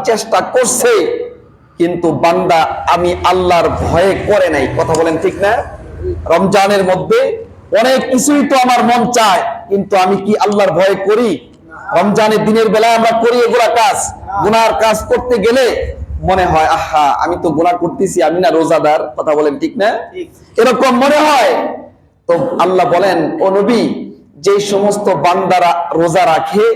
চেষ্টা করছে, কিন্তু বান্দা আমি আল্লাহর ভয়ে করে নাই। কথা বলেন ঠিক না? রমজানের মধ্যে অনেক কিছুই তো আমার মন চায়, কিন্তু আমি কি আল্লাহর ভয়ে করি? রমজানের দিনের বেলায় আমরা করি এগুলা কাজ। গুনার কাজ করতে গেলে মনে হয় আহা আমি তো গুনাহ করতেছি, আমি না রোজাদার। কথা বলেন ঠিক না? এরকম মনে হয়। তো আল্লাহ বলেন, ও নবী, যে সমস্ত বান্দারা রোজা রাখে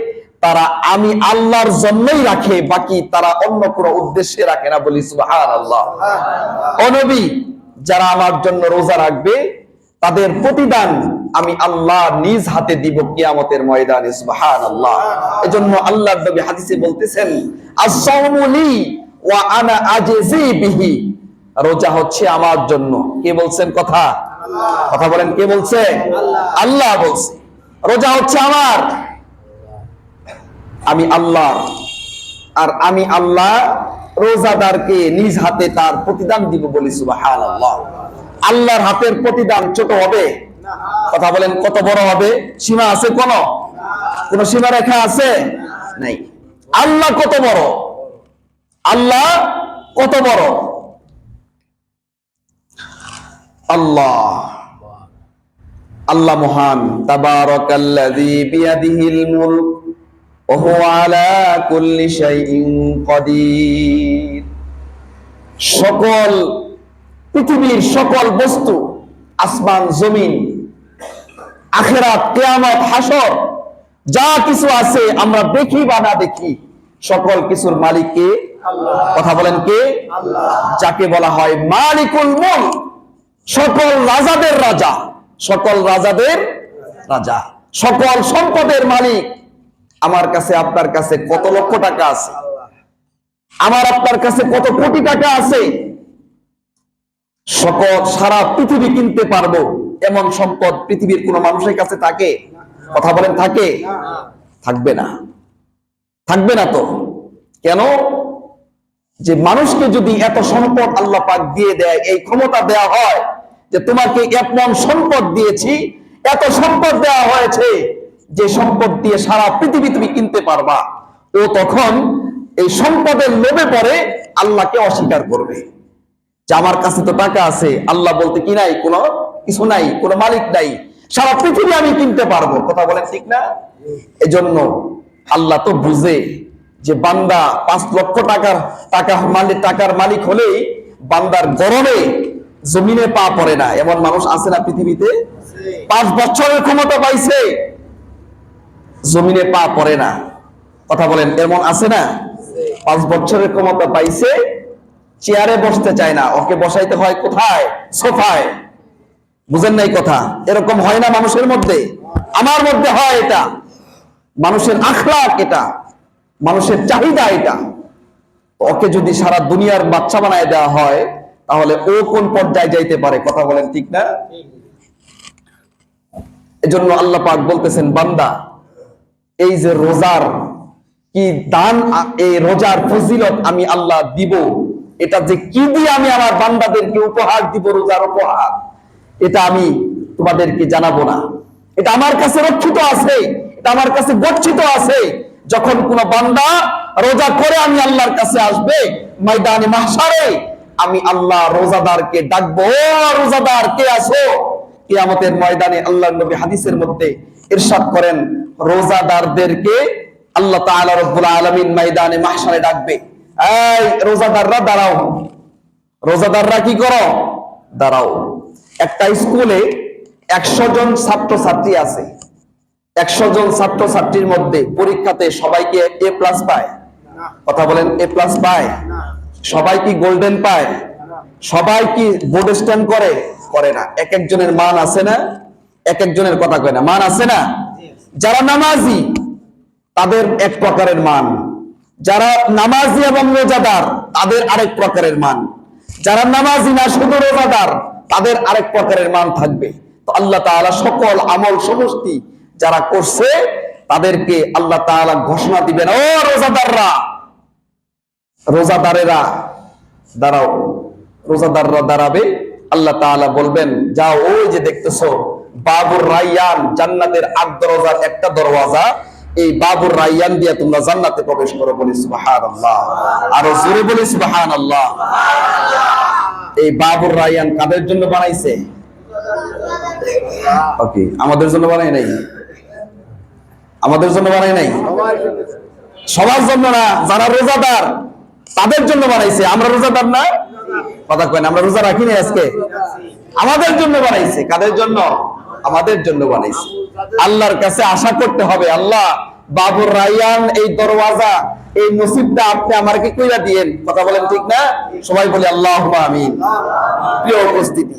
তারা আমি আল্লাহর জন্যই রাখে, বাকি তারা অন্য কোনো উদ্দেশ্যে রাখে না। বলি সুবহানাল্লাহ। ও নবী, যারা আমার জন্য রোজা রাখবে তাদের প্রতিদান আমি আল্লাহ নিজ হাতে দিব কিয়ামতের ময়দানে। সুবহানাল্লাহ। এজন্য আল্লাহর নবী হাদিসে বলতেছেন, আস-সাওমু লি ওয়া আনা আজজি বিহি। রোজা হচ্ছে আমার জন্য। কে বলছেন কথা? কথা বলেন, কে বলছে? আল্লাহ বলছে রোজা হচ্ছে আমার, আমি আল্লাহ, আর আমি আল্লাহ রোজাদারকে নিজ হাতে তার প্রতিদান দিব। বলি সুবহানাল্লাহ। আল্লাহর হাতের প্রতিদান ছোট হবে? কথা বলেন, কত বড় হবে? সীমা আছে? কোন সীমা রেখা আছে? নাই। আল্লাহ কত বড়, আল্লাহ কত বড়। আল্লাহ আল্লাহ মহান। তাবারাকাল্লাযী বিয়াদিহিল মুলক ওয়া হুয়া আলা কুল্লি শাইইন কাদির। সকল পৃথিবীর সকল বস্তু, আসমান জমিন, আখিরাত, কিয়ামত, হাসর, যা কিছু আছে আমরা দেখি বা না দেখি, সকল কিছুর মালিক কে? কথা বলেন, কে? যাকে বলা হয় মালিকুল মুলক, সকল রাজাদের রাজা, সকল রাজাদের রাজা, সকল সম্পদের মালিক। আমার কাছে আপনার কাছে কত লক্ষ টাকা আছে, আমার আপনার কাছে কত কোটি টাকা আছে, সকল সারা পৃথিবী কিনতে পারবো এমন সম্পদ পৃথিবীর কোন মানুষের কাছে থাকে? কথা বলেন, থাকে? থাকবে না, থাকবে না। তো কেন? যে মানুষকে যদি এত সম্পদ আল্লাহ পাক দিয়ে দেয়, এই ক্ষমতা দেয়া হয় যে তোমাকে এমন সম্পদ দিয়েছি, এত সম্পদ দেওয়া হয়েছে যে সম্পদ দিয়ে সারা পৃথিবী তুমি কিনতে পারবা, ও তখন এই সম্পদের লোভে পড়ে আল্লাহকে অস্বীকার করবে। যে আমার কাছে তো টাকা আছে, আল্লাহ বলতে কি নাই? কোনো কিছু নাই, কোনো মালিক নাই, সারা পৃথিবী আমি কিনতে পারবো। কথা বলেন ঠিক না? এজন্য আল্লাহ তো বুঝে যে বান্দা 5 লক্ষ টাকার মালিক হলেই বান্দার গরমে জমিনে পা পড়ে না, এমন মানুষ আছে না পৃথিবীতে? 5 বছরের ক্ষমতা পাইছে, জমিনে পা পড়ে না। কথা বলেন, এমন আছে না? 5 বছরের ক্ষমতা পাইছে, চেয়ারে বসতে চায় না, ওকে বসাইতে হয় কোথায়? সোফায়। বুঝেন নাই কথা? এরকম হয় না মানুষের মধ্যে? আমার মধ্যে হয় এটা। মানুষের আখলাক এটা, মানুষের চাহিদা এটা। ওকে যদি সারা দুনিয়ার বাচ্চা বানায় দেওয়া হয় তাহলে ও কোন পর্যায়ে যাইতে পারে? কথা বলেন ঠিক না? এজন্য আল্লাহ পাক বলতেছেন, বান্দা এই যে রোজার কি দান, এই রোজার ফজিলত আমি আল্লাহ দিব, এটা যে কি দিয়ে আমি আমার বান্দাদেরকে উপহার দিব, রোজার উপহার, এটা আমি তোমাদেরকে জানাবো না। এটা আমার কাছে রক্ষিত আছে, এটা আমার কাছে গচ্ছিত আছে। যখন কোন বান্দা রোজা করে আমি আল্লাহর কাছে আসবে ময়দানে মাহশারে, আমি আল্লাহ রোজাদারকে ডাকবো, রোজাদার কে আছো? কিয়ামতের ময়দানে আল্লাহর নবী হাদিসের মধ্যে ইরশাদ করেন, রোজাদারদেরকে আল্লাহ তাআলা রব্বুল আলামিন ময়দানে মাহশারে ডাকবে, এই রোজাদাররা দাঁড়াও। রোজাদাররা কি করো? দাঁড়াও। একটা স্কুলে 100 জন ছাত্রছাত্রী আছে, 100 জন ছাত্রছাত্রীর মধ্যে পরীক্ষাতে সবাই কি A+ পায়? কথা বলেন, A+ পায়? সবাই কি গোল্ডেন পায়? সবাই কি বোর্ড স্ট্যান্ড করে? করে না। এক একজনের মান আছে না? এক একজনের কথা কয় না, মান আছে না? যারা নামাজি তাদের এক প্রকারের মান, যারা নামাজি এবং রোজাদার তাদের আরেক প্রকারের মান, যারা নামাজি না শুধু রোজাদার তাদের আরেক প্রকারের মান থাকবে। তো আল্লাহ তাআলা সকল আমল সমষ্টি যারা করছে তাদেরকে আল্লাহ তাআলা ঘোষণা দিবেন, ও রোজাদাররা, রোজাদারেরা দাঁড়াও। রোজাদাররা দাঁড়াবে, আল্লাহ তাআলা বলবেন, যাও, ওই যে দেখতেছো বাবুর রায়্যান, জান্নাতের 8 দরজার একটা দরওয়াজা, এই বাবুর রায়্যান দিয়ে তোমরা জান্নাতে প্রবেশ করো। বলি সুবহানাল্লাহ, আরো জোরে বলি সুবহানাল্লাহ। এই বাবুর রায়্যান কাদের জন্য বানাইছে? ওকে, আমাদের জন্য বানাই নাই, আমাদের জন্য বানাই নাই, সবার জন্য না। যারা রোজাদার তাদের জন্য বানাইছে। আমরা রোজাদার না, কথা কয় না, আমরা রোজা রাখি না আজকে, আমাদের জন্য বানাইছে। কাদের জন্য? আমাদের জন্য বানাইছে। আল্লাহর কাছে আশা করতে হবে, আল্লাহ বাবুর রায়্যান এই দরওয়াজা, এই নসিবটা আপনি আমাকে কইরা দিয়েন। কথা বলেন ঠিক না? সবাই বলি আল্লাহুম্মা আমিন। প্রিয় উপস্থিতি,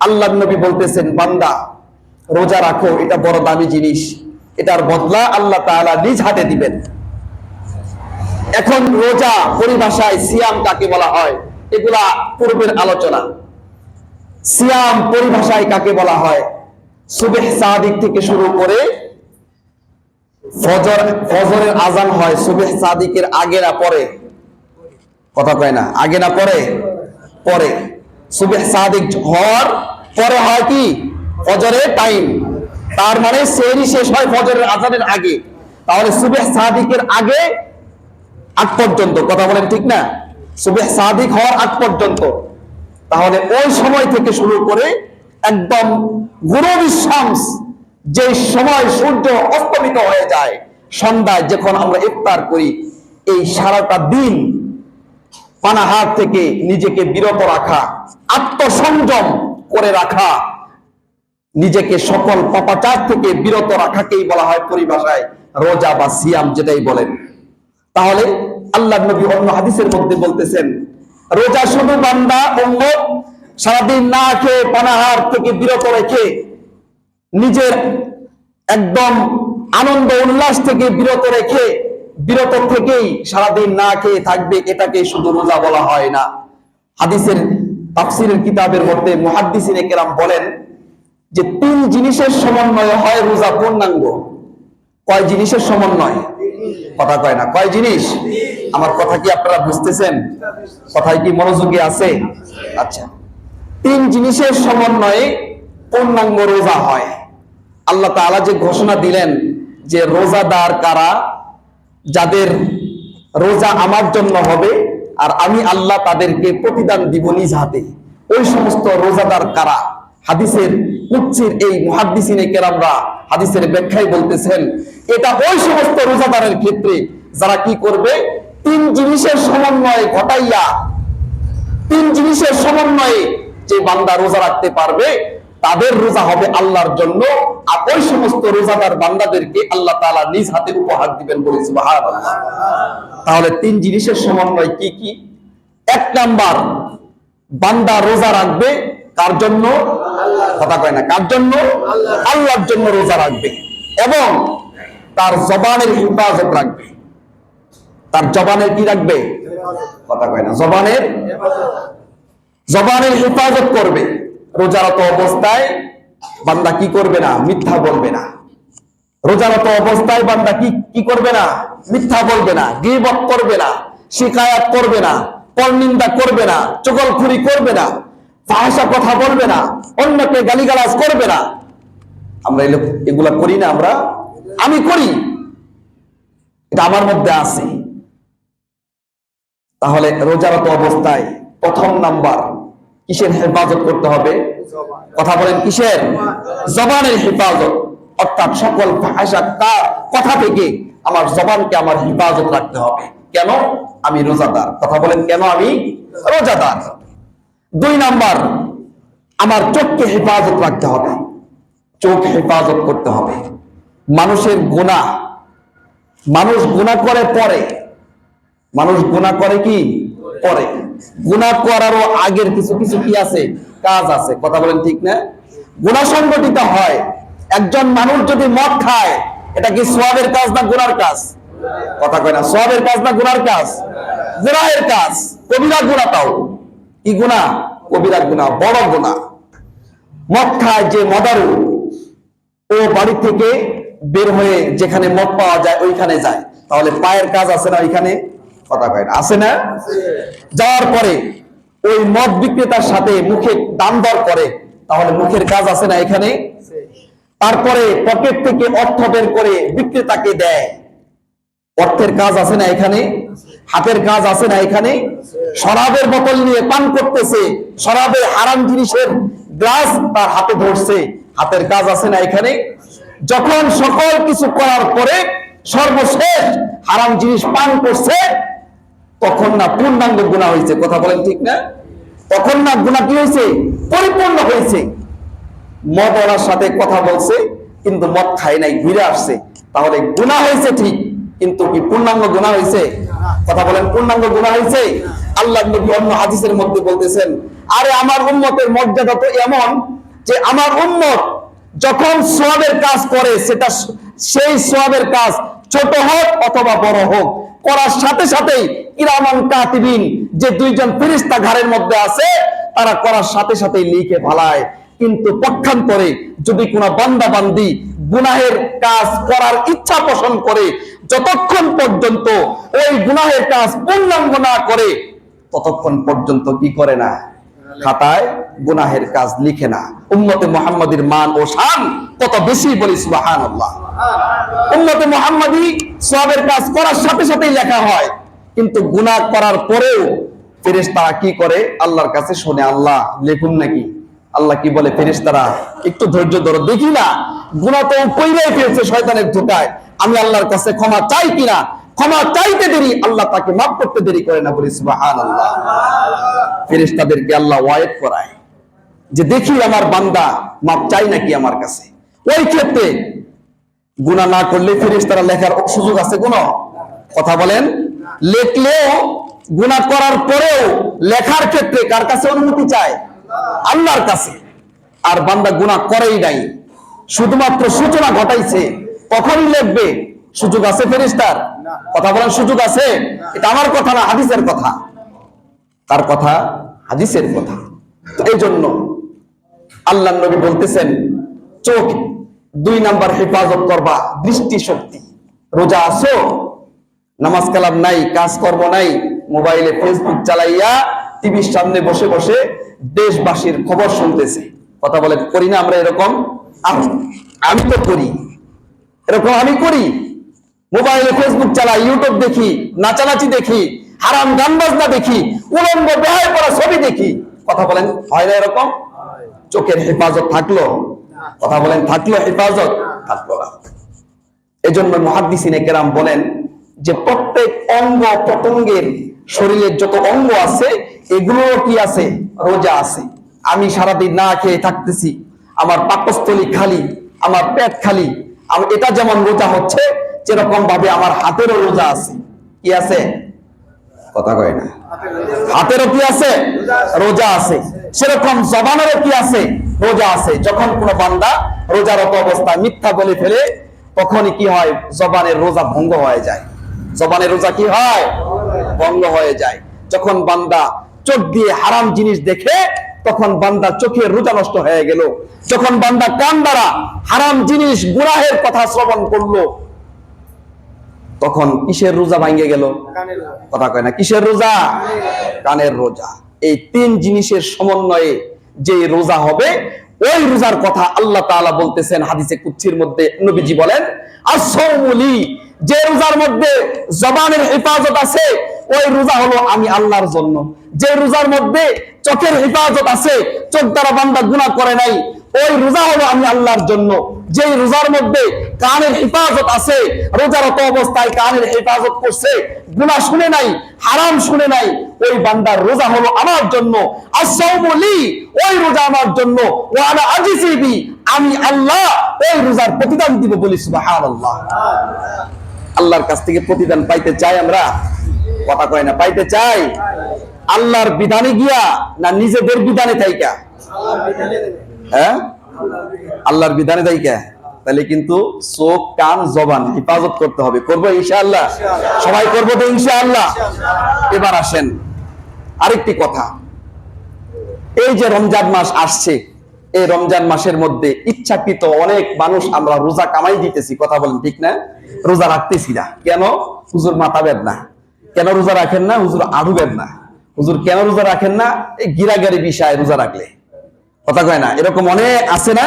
আল্লাহর নবী বলতেছেন, বান্দা রোজা রাখো, এটা বড় দামি জিনিস, এটার বদলা আল্লাহ তাআলা নিজ হাতে দিবেন। এখন রোজা পরিভাষায় সিয়াম কাকে বলা হয়, এগুলা পূর্বের আলোচনা। সিয়াম পরিভাষায় কাকে বলা হয়? সুবহ সাদিক থেকে শুরু করে ফজরের আজান হয় সুবহ সাদিকের আগে না পরে? কথা কয় না, আগে না পরে? পরে। সুবহ সাদিক হওয়ার পরে হয় কি? ফজরের টাইম। তার মানে সেহরি শেষ হয় ফজরের আজানের আগে। তাহলে সুবহ সাদিকের আগে আগ পর্যন্ত, কথা বলেন ঠিক না? সুবহ সাদিক হওয়ার আগ পর্যন্ত। তাহলে ওই সময় থেকে শুরু করে একদম গুরুবি শামস, যে সময় সূর্য অস্তমিত হয়ে যায়, সন্ধ্যায় যখন আমরা ইফতার করি, এই সারাটা দিন পানাহার থেকে নিজেকে বিরত রাখা, আত্মসংযম করে রাখা, নিজেকে সকল পাপাচার থেকে বিরত রাখাকেই বলা হয় পরিভাষায় রোজা বা সিয়াম, যেটাই বলেন। তাহলে আল্লাহর নবী অন্য হাদিসের মধ্যে বলতেছেন, রোজা শুধু বান্দা উম্মত সারাদিন না খেয়ে পানাহার থেকে বিরত রেখে নিজের একদম আনন্দ উল্লাস থেকে বিরত থেকেই সারাদিন না খেয়ে থাকবে, এটাকে শুধু রোজা বলা হয় না। হাদিসের তাফসীরের কিতাবের মধ্যে মুহাদ্দিসিনে কেরাম বলেন যে 3 জিনিসের সমন্বয়ে হয় রোজা পূর্ণাঙ্গ। কয় জিনিসের সমন্বয়? কথা কয় না, কয় জিনিস? আমার কথা কি আপনারা বুঝতেছেন? কথায় কি মনোযোগী আছে? আচ্ছা, 3 জিনিসের সমন্বয়ে পূর্ণাঙ্গ রোজা হয়। আল্লাহ তাআলা যে ঘোষণা দিলেন যে রোজাদার কারা, যাদের রোজা আমার জন্য হবে আর আমি আল্লাহ তাদেরকে প্রতিদান দিব নিজ হাতে, ওই সমস্ত রোজাদার কারা? হাদিসের কুদসির এই মুহাদ্দিসিনে কেরামরা হাদিসের ব্যাখ্যায় বলতেছেন, এটা ওই সমস্ত রোজাদারের ক্ষেত্রে যারা কি করবে? 3 জিনিসের সমন্বয় ঘটাইয়া, 3 জিনিসের সমন্বয়ে যে বান্দা রোজা রাখতে পারবে, তাদের রোজা হবে আল্লাহর জন্য। আর ওই সমস্ত রোজাদার বান্দাদেরকে আল্লাহ তাআলা নিজ হাতে উপহার দিবেন। বলি সুবহানাল্লাহ। তাহলে 3 জিনিসের সমন্বয় কি কি? 1 নাম্বার, বান্দা রোজা রাখবে কার জন্য? কথা কয় না, কার জন্য? আল্লাহর জন্য রোজা রাখবে, এবং তার জবানের হিফাজত রাখবে। তার জবানের কি রাখবে? কথা কয় না, জবানের হিফাজত করবে। রোজারত অবস্থায় বান্দা কি করবে না? মিথ্যা বলবে না। রোজারত অবস্থায় বান্দা কি করবে না? মিথ্যা বলবে না, গীবত করবে না, শিকায়াত করবে না, পরনিন্দা করবে না, চগলখুরি করবে না, ফাহিশা কথা বলবে না, অন্যকে গালিগালাজ করবে না। আমরা এগুলা করি না? আমি করি, এটা আমার মধ্যে আছে। তাহলে রোজারত অবস্থায় 1 নাম্বার কিসের হেফাজত করতে হবে? কথা বলেন, কিসের? জবানের হেফাজত। অর্থাৎ সকল ফাহিশা কথা থেকে আমার জবানকে আমার হেফাজত রাখতে হবে। কেন? আমি রোজাদার। কথা বলেন, কেন আমি রোজাদার? 2 নাম্বার, আমার চোখকে হেফাজত রাখতে হবে। চোখ হেফাজত করতে হবে। মানুষের গুনাহ, মানুষ গুনাহ করে পরে, মানুষ গুনাহ করে কি পরে? গুনাহ করারও আগের কিছু কিছু কি আছে? কাজ আছে। কথা বলেন ঠিক না? গুনাহ সংগঠিত হয়। একজন মানুষ যদি মদ খায়, এটা কি সওয়াবের কাজ না গুনার কাজ? কথা কয় না, সওয়াবের কাজ না গুনার কাজ? গুনাহের কাজ। কবিরা গুনাহ, তাও কি গুনাহ? কবিরা গুনাহ, বড় গুনাহ। মদ খায় যে মদারু, ও বাড়ি থেকে বের হয়ে যেখানে মদ পাওয়া যায় ওইখানে যায়, তাহলে পায়ের কাজ আছে না ওইখানে? কথা কয় না, আছে না? যাওয়ার পরে ওই মদ বিক্রেতার সাথে মুখে দাম দর করে, তাহলে মুখের কাজ আছে না এখানে? তারপরে পকেট থেকে অর্থ বের করে বিক্রেতাকে দেয়। অর্থের কাজ আছে না এখানে? হাতের কাজ আছে না এখানে? শরাবের বোতল নিয়ে পান করতেছে, শরাবের হারাম জিনিসের গ্লাস তার হাতে ধরছে, হাতের কাজ আছে না এখানে? যখন সকল কিছু করার পরে সর্বশেষ হারাম জিনিস পান করছে, তখন না পূর্ণাঙ্গ গুনাহ হয়েছে। কথা বলেন ঠিক না? তখন না গুনাহ কি হয়েছে? পরিপূর্ণ হয়েছে। মদ ওনার সাথে কথা বলছে কিন্তু মদ খায় নাই, ঘুরে আসছে, তাহলে গুনাহ হয়েছে ঠিক, কিন্তু কি পূর্ণাঙ্গ গুনাহ হয়েছে? কথা বলেন, পূর্ণাঙ্গ গুনাহ হয়েছে? আল্লাহর নবী অন্য হাদিসের মধ্যে বলতেছেন, আরে আমার উম্মতের মর্যাদা তো এমন যে আমার উম্মত যখন সওয়াবের কাজ করে, সেটা সেই সওয়াবের কাজ ছোট হোক অথবা বড় হোক, করার সাথে সাথেই কিরামান কাতিবিন, যে দুইজন ফেরেশতা ঘরের মধ্যে আছে, তারা করার সাথে সাথেই লিখে ফেলায়। কিন্তু পক্ষান্তরে যদি কোনো বান্দা বান্দি গুনাহের কাজ করার ইচ্ছা পোষণ করে, যতক্ষণ পর্যন্ত ওই গুনাহের কাজ পূর্ণাঙ্গ না করে, ততক্ষণ পর্যন্ত কি করে না? খাতায় গুনাহের কাজ লিখে না। উম্মতে মুহাম্মাদীর মান ও শান কত বেশি, বলি সুবহানাল্লাহ। উম্মতে মুহাম্মাদী সওয়াবের কাজ করার সাথে সাথেই লেখা হয়, কিন্তু গুনাহ করার পরেও ফেরেশতারা কি করে? আল্লাহর কাছে শুনে, আল্লাহ লেখুন নাকি? আল্লাহ কি বলে? ফেরেশতারা একটু ধৈর্য ধরো, দেখি না, গুনাহ তো কইরাই ফেলছে শয়তানের ধোঁকায়, আমি আল্লাহর কাছে ক্ষমা চাই কিনা। ক্ষমা চাইতে দেরি, আল্লাহ তাকে মাফ করতে দেরি করে না, বলি সুবহানাল্লাহ। ফেরেশতাদেরকে আল্লাহ ওয়াইট করায় যে দেখি আমার বান্দা মাফ চাই নাকি আমার কাছে। ওই ক্ষেত্রে গুনাহ না করলে ফেরেশতারা লেখার সুযোগ আছে কোনো? কথা বলেন। লেখলেও, গুনাহ করার পরেও লেখার ক্ষেত্রে কার কাছে অনুমতি চায়? আল্লাহর কাছে। আর বান্দা গুনাহ করেই নাই, শুধুমাত্র সূচনা ঘটাইছে, কখনই লিখবে? সুযোগ আছে ফেরেশতার? কথা বলেন, সুযোগ আছে? এটা আমার কথা না, হাদিসের কথা। তার কথা? হাদিসের কথা। তো এই জন্য আল্লাহর নবী বলতেছেন, চোখ 2 নাম্বার হেফাজত করবা, দৃষ্টি শক্তি। রোজা আছো, নামাজ কালাম নাই, কাজকর্ম নাই, মোবাইলে ফেসবুক চালাইয়া টিভির সামনে বসে বসে দেশবাসীর খবর শুনতেছে। কথা বলেন, করি না আমরা এরকম? আমি তো করি, এরকম আমি করি। মোবাইলে ফেসবুক চালাই, ইউটিউব দেখি, নাচানাচি দেখি, হারাম গান বাজনা দেখি, উলঙ্গ বেহায় পড়া ছবি দেখি। কথা বলেন, হয় না এরকম? চোখের হেফাজত থাকলো? কথা বলেন, থাকলো হেফাজত? থাকলো না। এজন্য মুহাদ্দিসিনে কেরাম বলেন যে প্রত্যেক অঙ্গ প্রত্যঙ্গের, শরীরের যত অঙ্গ আছে, এগুলো কি আছে? রোজা আছে। আমি সারাদিন না খেয়ে থাকতেছি, আমার পাকস্থলী খালি, আমার পেট খালি, এটা যেমন রোজা হচ্ছে, যেরকম ভাবে আমার হাতেরও রোজা আছে। কি আছে? কথা কয় না। হাতেরও কি আছে? রোজা আছে। সেরকম জবানেরও কি আছে? রোজা আছে। যখন কোন বান্দা রোজারত অবস্থায় মিথ্যা বলে ফেলে, তখনই কি হয়? জবানের রোজা ভঙ্গ হয়ে যায়। জবানের রোজা কি হয়? ভঙ্গ হয়ে যায়। যখন বান্দা চোখ দিয়ে হারাম জিনিস দেখে, তখন বান্দা চোখের রোজা নষ্ট হয়ে গেল। যখন বান্দা কান দ্বারা হারাম জিনিস, গুনাহের কথা শ্রবণ করলো, তখন কিসের রোজা ভাঙে গেল? কথা কয় না। কিসের রোজা? কানের রোজা। এই 3 জিনিসের সমন্বয়ে যে রোজা হবে, ওই রোজার কথা আল্লাহ তাআলা বলতেছেন হাদিসে কুদসির মধ্যে। নবীজি বলেন, as-sawmu li, যে রোজার মধ্যে জবানের হেফাজত আছে, ওই রোজা হলো আমি আল্লাহর জন্য। যে রোজার মধ্যে চোখের হেফাজত আছে, চোখ দ্বারা বান্দা গুনাহ করে নাই, ওই রোজা হলো আমি আল্লাহর জন্য। যে রোজার মধ্যে কানের হেফাজত আছে, রোজারত অবস্থায় কানের হেফাজত করছে, গুনাহ শুনে নাই, হারাম শুনে নাই, ওই বান্দার রোজা হলো আমার জন্য। as-sawmu li, ওই রোজা আমার জন্য। ওয়া আনা আজজি বি, আমি আল্লাহ ওই রোজার প্রতিদান দিব, বলি সুবহানাল্লাহ। আল্লাহর কাছ থেকে প্রতিদান পাইতে চাই আমরা? কথা কয় না, পাইতে চাই? আল্লাহর বিধানে গিয়া না নিজেদের বিধানে থাইকা? হ্যাঁ, আল্লাহর বিধানে থাইকা। তাহলে কিন্তু চোখ, কান, জবান হেফাজত করতে হবে। করবো ইনশাআল্লাহ? সবাই করবো তো ইনশাআল্লাহ? এবার আসেন আরেকটি কথা। এই যে রমজান মাস আসছে, এই রমজান মাসের মধ্যে ইচ্ছাকৃত অনেক মানুষ আমরা রোজা কামাই দিতেছি। কথা বলেন ঠিক না? রোজা রাখতেছি না কেন? হুজুর মাথা বেদ না। কেন রোজা রাখেন না? হুজুর আড়ু বেদ না। হুজুর কেন রোজা রাখেন না? এই গিরাগারি বিষয় রোজা রাখলে। কথা কয় না, এরকম অনেক আছে না?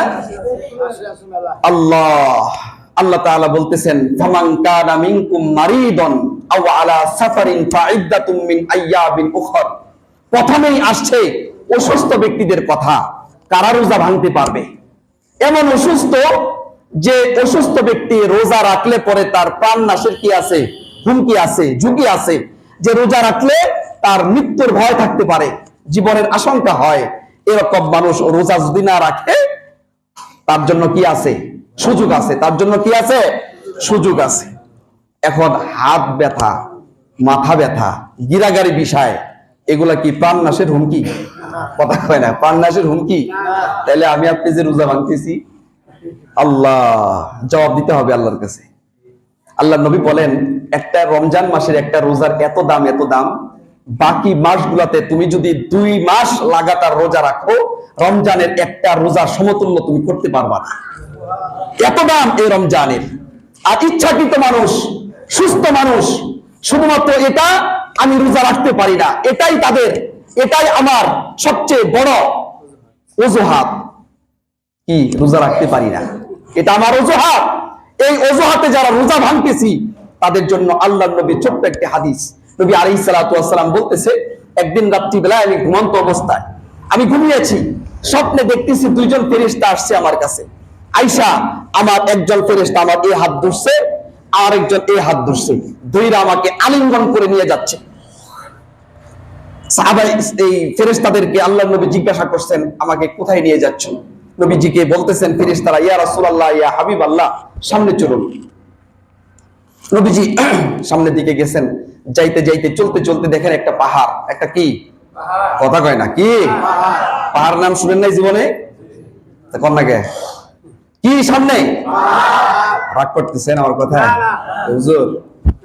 আল্লাহ তাআলা বলতেছেন ফামান কানা মিনকুম মারিদান আও আলা সাফারিন ফাইদ্দাতুম মিন আইয়াবিন উখর। প্রথমেই আসছে অসুস্থ ব্যক্তিদের কথা, কারা রোজা ভাঙতে পারবে? এমন অসুস্থ যে অসুস্থ ব্যক্তি রোজা রাখলে পরে তার প্রাণ নাশের কি আছে, হুমকি আছে, ঝুঁকি আছে, যে রোজা রাখলে তার মৃত্যুর ভয় থাকতে পারে, জীবনের আশঙ্কা হয়, এরকম মানুষ রোজা যদি না রাখে তার জন্য কি আছে, সুযোগ আছে, তার জন্য কি আছে, সুযোগ আছে। এখন হাত ব্যথা, মাথা ব্যথা, গিরাগারি বিষয়, এগুলা কি প্রাণ নাশের হুমকি? কথা কয় না, প্রাণ নাশের হুমকি? তাহলে আমি আপনি যে রোজা ভাঙতেছি, আল্লাহ জবাব দিতে হবে আল্লাহর কাছে। আল্লাহ নবী বলেন একটা রমজান মাসের একটা রোজার এত দাম, এত দাম, বাকি মাসগুলাতে তুমি যদি 2 মাস লাগাতার রোজা রাখো, রমজানের একটা রোজা সমতুল্য তুমি করতে পারবা না, এত দাম এই রমজানের। আর ইচ্ছাকৃত মানুষ, সুস্থ মানুষ শুধুমাত্র এটা আমি রোজা রাখতে পারি না, এটাই তাদের, এটাই আমার সবচেয়ে বড় অজুহাত, কি রোজা রাখতে পারি না, এটা আমার অজুহাত। এই অজুহাতে যারা রোজা ভাঙতেছি তাদের জন্য আল্লাহর নবী ছোট্ট একটি হাদিস, নবী আলাইহিস সালাতু ওয়াস সালাম বলতেছে, একদিন রাত্রিবেলায় আমি ঘুমন্ত অবস্থায়, আমি ঘুমিয়েছি, স্বপ্নে দেখতেছি 2 জন ফেরেশতা আসছে আমার কাছে। আয়েশা, আমার একজন ফেরেশতা আমার এই হাত ধরছে, আর একজন এই হাত ধরছে, দুইরা আমাকে আলিঙ্গন করে নিয়ে যাচ্ছে। সাহাবা এই ফেরেশতাদেরকে আল্লাহর নবী জিজ্ঞাসা করছেন, আমাকে কোথায় নিয়ে যাচ্ছ? নবীজিকে বলতেছেন ফেরেশতারা, ইয়া রাসূলুল্লাহ, ইয়া হাবিবাল্লাহ, সামনে চলুন। নবীজি সামনের দিকে গেছেন, যাইতে যাইতে চলতে চলতে দেখেন একটা পাহাড়, একটা কি কথা কয় না, কি পাহাড় নাম শুনেন নাই জীবনে? কোন নাকি কি সামনে রাগ করতেছেন আমার কথা? হুজুর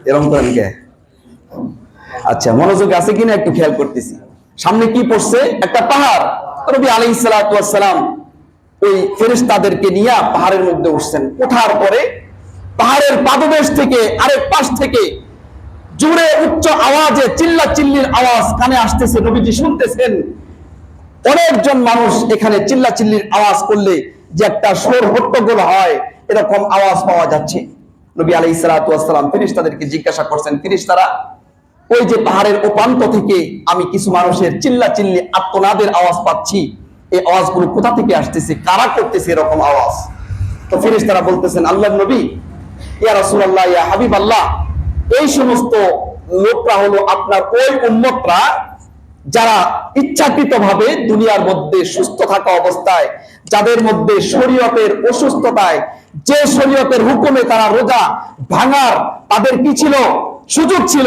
এরকম করেন কে? আচ্ছা মনোযোগ আছে কিনা একটু খেয়াল করতেছি। সামনে কি পড়ছে? একটা পাহাড়। নবী আলাইহিস সালাতু ওয়াস সালাম ওই ফেরেশতাদেরকে নিয়ে পাহাড়ের মধ্যে উঠছেন। ওঠার পরে পাহাড়ের পাদদেশ থেকে আরেক পাশ থেকে জোরে উচ্চ আওয়াজে চিল্লাচিল্লির আওয়াজ কানে আসতেছে, নবীজি শুনতেছেন। অনেকজন মানুষ এখানে চিল্লাচিল্লির আওয়াজ করলে যে একটা শোর হট্টগোল হয়, এরকম আওয়াজ পাওয়া যাচ্ছে। নবী আলাইহিস সালাতু ওয়াস সালাম ফেরেশতাদেরকে জিজ্ঞাসা করছেন, ফেরেশতারা ওই যে পাহাড়ের ওপান্ত থেকে আমি কিছু মানুষের চিল্লাচিল্লি আর্তনাদের আওয়াজ পাচ্ছি, এই আওয়াজগুলো কোথা থেকে আসতেছে, কারা করতেছে এরকম আওয়াজ? তো ফেরেশতারা বলতেছেন, আল্লাহর নবী, ইয়া রাসূলুল্লাহ, ইয়া হাবিবাল্লাহ, এই সমস্ত লোকরা হলো আপনার ওই উম্মতরা যারা ইচ্ছাকৃতভাবে দুনিয়ার মধ্যে সুস্থ থাকা অবস্থায়, যাদের মধ্যে শরীয়তের অসুস্থতায়, যে শরীয়তের হুকুমে তারা রোজা ভাঙার তাদের কি ছিল, সুযোগ ছিল,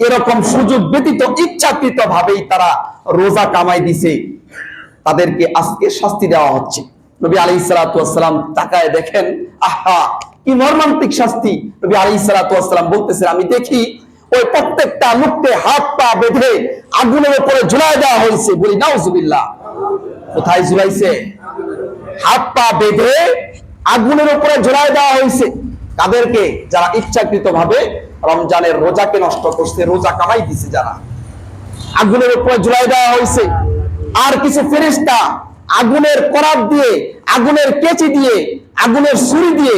এরকম সুযোগ ব্যতীত ইচ্ছাকৃত ভাবেই তারা রোজা কামাই দিছে, তাদেরকে আজকে শাস্তি দেওয়া হচ্ছে। নবী আলাইহিস সালাতু ওয়াস সালাম তাকায় দেখেন, আহা কি মর্মান্তিক শাস্তি। নবী আলাইহিস সালাতু ওয়াস সালাম বলতেছেন, আমি দেখি ওই প্রত্যেকটা লোককে হাত পা বেঁধে আগুনের উপরে ঝুলাই দেওয়া হয়েছে। বলি নাউজুবিল্লাহ। কোথায় ঝুলাইছে? হাত পা বেঁধে আগুনের উপরে ঝুলাই দেওয়া হয়েছে। তাদেরকে যারা ইচ্ছাকৃত ভাবে রমজানের রোজাকে নষ্ট করছে, রোজা কামাই দিছে, যারা আগুনের উপরে ঝুলাই দেওয়া হয়েছে। আর কিছু ফেরেশতা আগুনের করাত দিয়ে, আগুনের কেচি দিয়ে, আগুনের ছুরি দিয়ে,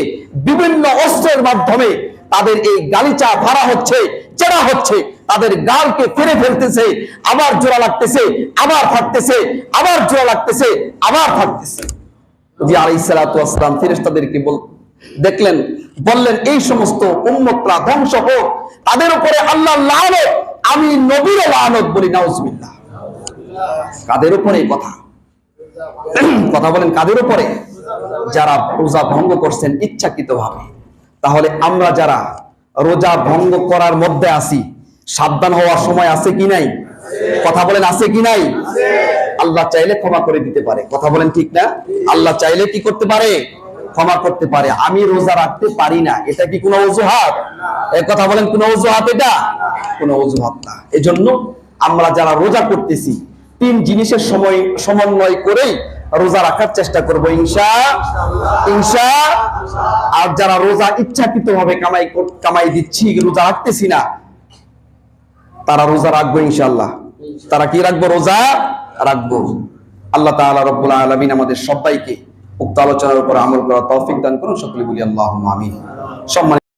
বিভিন্ন অস্ত্রের মাধ্যমে তাদের এই গালিচা ধরা হচ্ছে, চেরা হচ্ছে, তাদের গালকে ফেরে ফেলতেছে, আবার জোড়া লাগতেছে, আবার থাকতেছে, আবার জোড়া লাগতেছে, আবার থাকতেছে। নবী আলাইহিস সালাতু ওয়াস সালাম ফেরেশতাদেরকে দেখলেন, বললেন, এই সমস্ত উম্মতরা ধ্বংস হোক, তাদের উপরে আল্লাহর লানত, আমি নবীর লানত। বলি নাউজুবিল্লাহ। কাদের উপরে এই কথা? কথা বলেন, কাদের উপরে? যারা রোজা ভঙ্গ করছেন ইচ্ছাকৃতভাবে। তাহলে আমরা যারা রোজা ভঙ্গ করার মধ্যে আছি, সাবধান হওয়ার সময় আছে কি নাই? কথা বলেন, আছে কি নাই? আল্লাহ চাইলে ক্ষমা করে দিতে পারে। কথা বলেন ঠিক না? আল্লাহ চাইলে কি করতে পারে? ক্ষমা করতে পারে। আমি রোজা রাখতে পারি না, এটা কি কোনো অজুহাত? এই কথা বলেন, কোনো অজুহাত? এটা কোনো অজুহাত না। এজন্য আমরা যারা রোজা করতেছি 3 জিনিসের সমন্বয় করেই রোজা রাখার চেষ্টা করব ইনশাআল্লাহ। আর যারা রোজা ইচ্ছাকৃতভাবে কামাই দিচ্ছি, রোজা রাখতেছি না, তারা রোজা রাখবো ইনশাআল্লাহ। তারা কি রাখবো? রোজা রাখবো। আল্লাহ তাআলা রব্বুল আলামিন আমাদের সবাইকে উক্ত আলোচনার উপর আমল করার তৌফিক দান করুন। সকলে বলি আল্লাহুম্মা আমিন। সম্মানিত